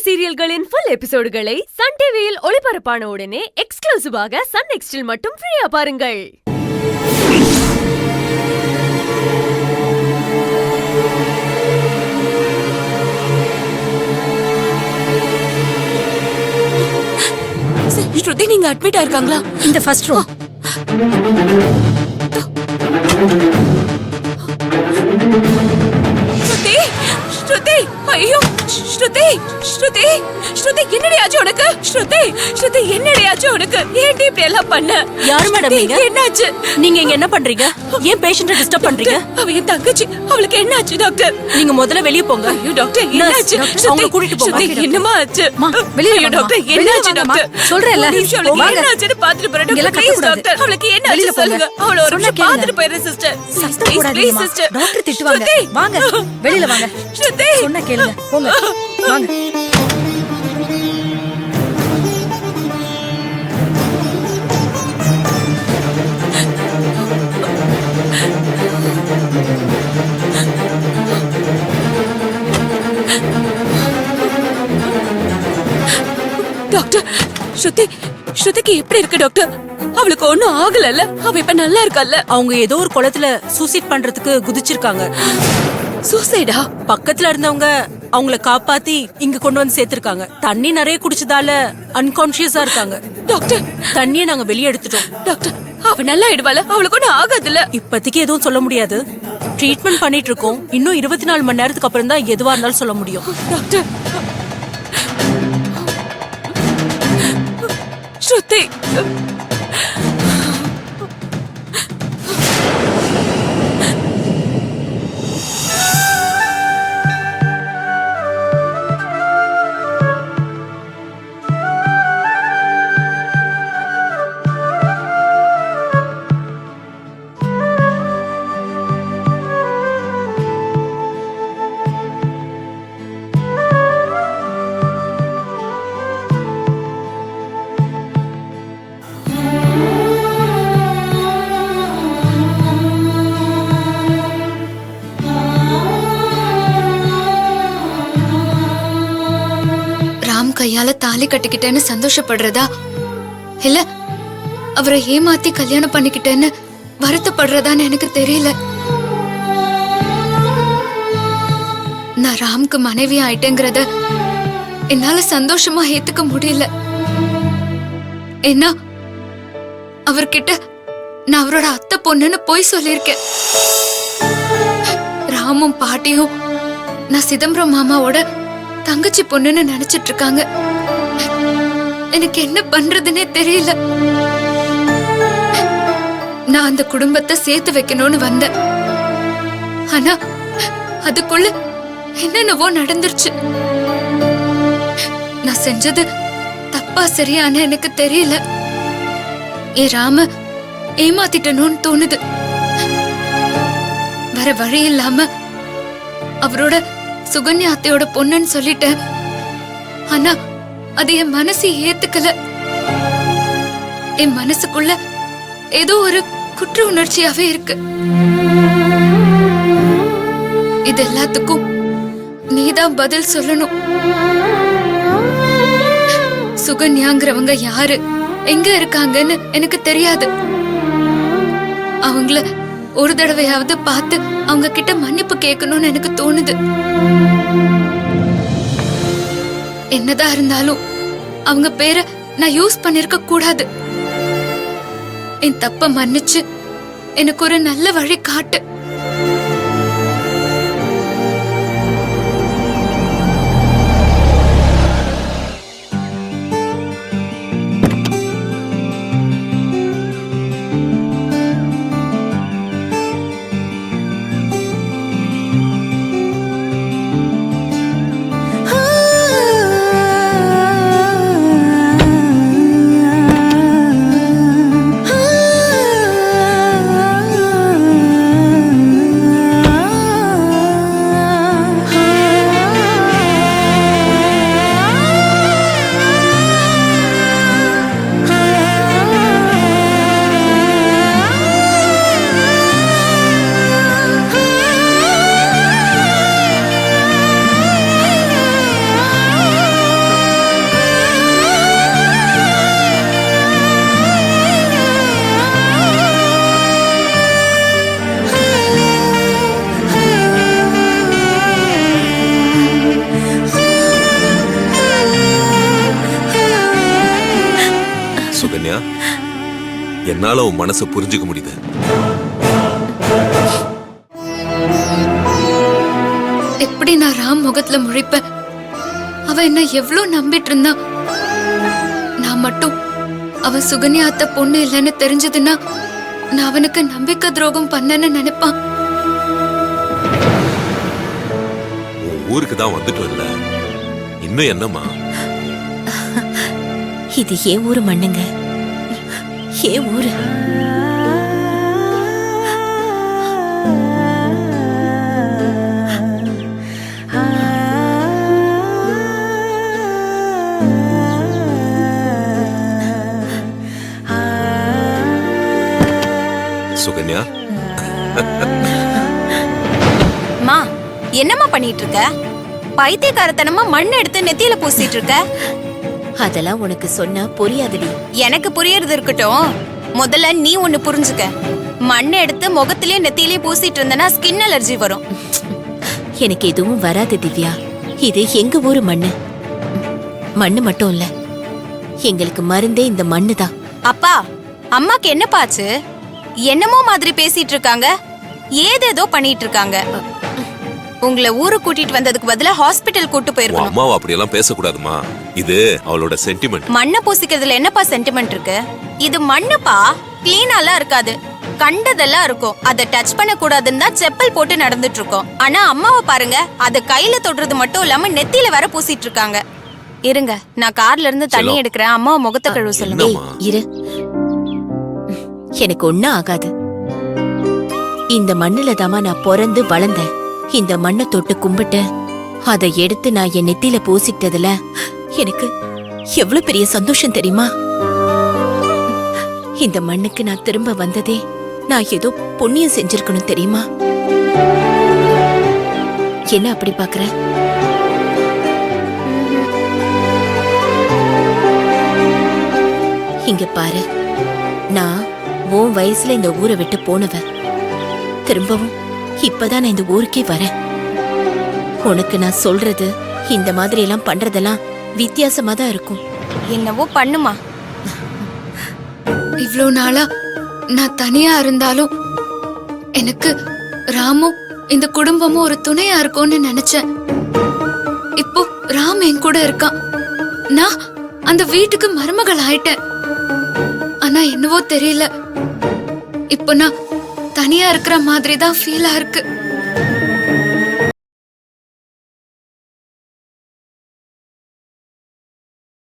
சீரியல்களின் full எபிசோடுகளை Sun டிவியில் ஒளிபரப்பான உடனே எக்ஸ்க்ளூசிவாக சன் நெக்ஸ்டில் மட்டும் ஃப்ரீயா பாருங்கள். ஸ்ருதி, நீங்க அட்மிட் ஆயிருக்காங்களா? இந்த ஃபர்ஸ்ட் ரூம். ஸ்ருதி, ஸ்ருதி, ஐயோ ஸ்ருதி, ஸ்ருதி, ஸ்ருதி, என்னடி ஆச்சு உனக்கு? ஸ்ருதி, ஸ்ருதி, என்னடி ஆச்சு உனக்கு? ஏன் இப்படி எல்லாம் பண்ண? யார் மேடம் நீங்க? என்னாச்சு? நீங்க இங்க என்ன பண்றீங்க? ஏன் பேஷண்ட்ட டிஸ்டர்ப் பண்றீங்க? அவ என் தங்கச்சி, அவளுக்கு என்னாச்சு டாக்டர்? நீங்க முதல்ல வெளிய போங்க. ஐயோ டாக்டர், என்னாச்சு? அவங்க கூட்டிட்டு போங்க. என்னமா ஆச்சு? வெளிய ஐயோ டாக்டர், என்னாச்சு டாக்டர்? சொல்றேன்ல. என்னாச்சுன்னு பாத்துட்டு போறேன் டாக்டர். அவளுக்கு என்னாச்சு சொல்லுங்க. அவள ஒரு நிமிஷம் பாத்துட்டு போயிடுறேன் சிஸ்டர். சத்தம் போடாதீங்க சிஸ்டர். டாக்டர் திட்டுவாங்க. வாங்க வெளியில வாங்க. ஸ்ருதி, சொன்னா கேளுங்க. போங்க வாங்க. டாக்டர், ஸ்ருதிக்கு எப்படி இருக்கு டாக்டர்? அவளுக்கு ஒண்ணும் ஆகலல்ல? அவ இப்ப நல்லா இருக்கல்ல? அவங்க ஏதோ ஒரு குளத்துல சூசைட் பண்றதுக்கு குதிச்சிருக்காங்க. சூசைடா? பக்கத்துல இருந்தவங்க அவங்கள காப்பாத்தி இங்க கொண்டு வந்து சேர்த்திருக்காங்க. தண்ணி நிறைய குடிச்சதால அன்கான்ஷியஸா இருக்காங்க. டாக்டர், தண்ணியை நாங்க வெளியே எடுத்துட்டோம். டாக்டர், அவ நல்லா ஆயிடுவாள? அவளுக்கு ஒண்ணும் ஆகாதுல்ல? இப்போதைக்கு எதுவும் சொல்ல முடியாது. ட்ரீட்மெண்ட் பண்ணிட்டு இருக்கோம். இன்னும் 24 மணி நேரத்துக்கு அப்புறம் தான் எதுவா இருந்தாலும் சொல்ல முடியும். டாக்டர், ஸ்ருதி, கையால தாலி கட்டிக்கிட்டேன்னு சந்தோஷப்படுறதா இல்ல அவரை ஏமாத்தி கல்யாணம் பண்ணிக்கிட்டேன்னு வருத்தப்படுறதான்னு எனக்கு தெரியல. நான் ராம்க்கு மனைவி ஆயிட்டேங்கிறத என்னால சந்தோஷமா ஏத்துக்க முடியல. ஏன்னா அவர்கிட்ட நான் அவரோட அத்தை பொண்ணுன்னு போய் சொல்லியிருக்கேன். ராமும் பாட்டியும் நான் சிதம்பரம் மாமாவோட தங்கச்சி பொண்ணுன்னு நினைச்சிட்டு இருக்காங்க. எனக்கு என்ன பண்றதுன்னே தெரியல. நான் அந்த குடும்பத்தை சேர்த்து வைக்கணும்னு வந்தேன். ஆனா அதுக்குள்ள என்னென்னவோ நடந்துருச்சு. நான் செஞ்சது தப்பா சரியான எனக்கு தெரியல. ஏ ராம ஏமாத்திட்டணும்னு தோணுது. வேற வழி இல்லாம அவரோட சுகன்யா அத்தையோட பொண்ணுன்னு சொல்லிட்டேன். ஆனா அது என் மனசு ஏத்துக்கல. என் மனசுக்குள்ள ஏதோ ஒரு குற்ற உணர்ச்சியாவே இருக்கு. இது எல்லாத்துக்கும் நீதான் பதில் சொல்லணும். சுகன்யாங்கிறவங்க யாரு, எங்க இருக்காங்கன்னு எனக்கு தெரியாது. அவங்கள ஒரு தடவையாவது பார்த்து அவங்க கிட்ட மன்னிப்பு கேட்கணும்னு எனக்கு தோணுது. என்னதான் இருந்தாலும் அவங்க பேரை நான் யூஸ் பண்ணிருக்க கூடாது. என் தப்ப மன்னிச்சு எனக்கு ஒரு நல்ல வழி காட்டு. சுகன்யா, என்னால உன் மனசை புரிஞ்சுக்க முடியுது. எப்படி நான் ராம் முகத்துல முழிப்பேன்? அவ என்ன எவ்வளவு நம்பிட்டு இருந்தா. நான் மட்டும் அவ சுகன்யா அத்தை பொண்ணு இல்லைன்னு தெரிஞ்சதுன்னா நான் அவனுக்கு நம்பிக்கை துரோகம் பண்ணேன்னு நினைப்பான். உன் ஊருக்கு தான் வந்துட்டோம் இல்ல, இன்னும் என்னம்மா? இது ஏன் ஊரு மண்ணுங்க, ஏன் ஊரு. சுகன்யா, மா என்னம்மா பண்ணிட்டு இருக்க? பைத்தியக்காரத்தனமா மண் எடுத்து நெத்தியில பூசிட்டு இருக்க. அதெல்லாம் உனக்கு சொன்னா புரியாதுடி. எனக்கு புரியறது இருக்கட்டும், முதல்ல நீ ஒண்ணு புரிஞ்சுக்க. மண் எடுத்து முகத்திலயும் நெத்தியிலயும் பூசிட்டு இருந்தனா ஸ்கின் அலர்ஜி வரும். எனக்கு எதுவும் வராது திவ்யா. இது எங்க ஊரு மண்ணு. மண்ணு மட்டும் இல்ல, எங்களுக்கு மருந்தே இந்த மண்ணு தான். அப்பா, அம்மாக்கு என்னப்பாச்சு? என்னமோ மாதிரி பேசிட்டு இருக்காங்க, ஏதேதோ பண்ணிட்டு இருக்காங்க. உங்களை ஊரு கூட்டிட்டு வந்ததுக்கு பதிலா ஹாஸ்பிட்டல் கூட்டு உன் போயிருக்கணும். அம்மாவை அப்படியெல்லாம் பேசக்கூடாதுமா. இது அவளோட சென்டிமெண்ட். மண்ணை பூசிக்கிறதுல என்னப்பா சென்டிமெண்ட் இருக்கு? இது மண்ணுப்பா, கிளீனாலாம் இருக்காது, கண்டதெல்லாம் இருக்கும். அதை டச் பண்ண கூடாதுன்னு தான் செப்பல் போட்டு நடந்துட்டு இருக்கோம். ஆனா அம்மாவை பாருங்க, அதை கையில தொடுறது மட்டும் இல்லாம நெத்தியில வர பூசிட்டு இருக்காங்க. இருங்க, நான் கார்ல இருந்து தண்ணி செல்லம். எடுக்கிறேன், அம்மாவை முகத்தை கழுவ சொல்லுங்க. ஏய், இரு. எனக்கு ஒண்ணும் ஆகாது. இந்த மண்ணுல தாமா நான் பிறந்து வளர்ந்தேன். இந்த மண்ணை தொட்டு கும்பிட்டு அதை எடுத்து நான் என் நெத்தியில பூசிட்டதுல எனக்கு எவ்வளவு பெரிய சந்தோஷம் தெரியுமா? இந்த மண்ணுக்கு நான் திரும்ப வந்ததே நான் ஏதோ புண்ணியம் செஞ்சிருக்கணும் தெரியுமா? என்ன அப்படி பாக்குற? இங்க பாரு, நான் உன் வயசுல இந்த ஊரை விட்டு போனவன். திரும்பவும் இப்பதான் நான் இந்த ஊருக்கே வரேன். உனக்கு நான் சொல்றது இந்த மாதிரி எல்லாம் பண்றதெல்லாம் வித்தியாசமா தான் இருக்கும். என்னவோ பண்ணுமா. இவ்ளோ நாளா நான் தனியா இருந்தாலும் எனக்கு ராமும் இந்த குடும்பமும் ஒரு துணையா இருக்கும்னு நினைச்சேன். இப்போ ராம் என் கூட இருக்கான். நான் அந்த வீட்டுக்கு மருமகள் ஆயிட்டேன். ஆனா என்னவோ தெரியல, இப்போ நான் தனியா இருக்கிற மாதிரி தான் ஃபீலா இருக்கு.